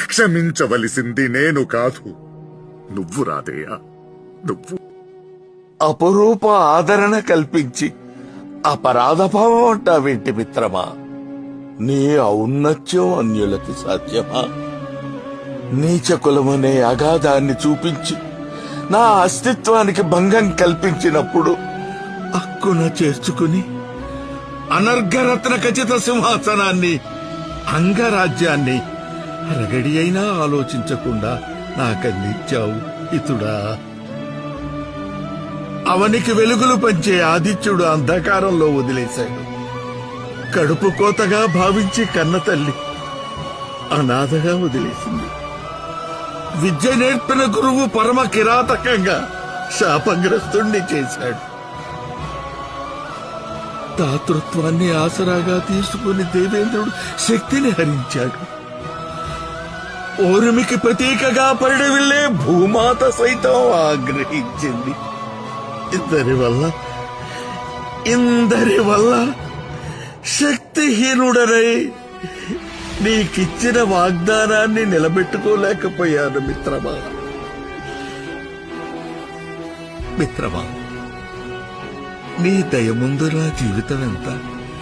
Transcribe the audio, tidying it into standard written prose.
క్షమించవలసింది నేను కాదు, నువ్వు రాధేయ, నువ్వు. అపురూప ఆదరణ కల్పించి అపరాధభావం అంటావేంటి మిత్రమా? నీ ఔన్నత్యం అన్యులకి సాధ్యమా? నీచ కులమనే అగాధాన్ని చూపించి నా అస్తిత్వానికి భంగం కల్పించినప్పుడు అక్కున చేర్చుకుని అనర్ఘరత్న ఖచ్చిత సింహాసనాన్ని, అంగరాజ్యాన్ని అరగడి అయినా ఆలోచించకుండా నాకందించావు హితుడా. అవనికి వెలుగులు పంచే ఆదిత్యుడు అంధకారంలో వదిలేశాడు. కడుపు కోతగా భావించి కన్న తల్లి అనాథగా వదిలేసింది. విద్య నేర్పిన గురువు పరమ కిరాతకంగా శాపగ్రస్తుణ్ణి చేశాడు. దాతృత్వాన్ని ఆసరాగా తీసుకుని దేవేంద్రుడు శక్తిని హరించాడు. ఓర్మికి ప్రతీకగా పరిడవిల్లే భూమాత సైతం ఆగ్రహించింది. ఇందరి వల్ల శక్తిహీనుడనై నీకిచ్చిన వాగ్దానాన్ని నిలబెట్టుకోలేకపోయాను మిత్రమా. మిత్రమా, నీ దయ ముందు నా జీవితం ఎంత?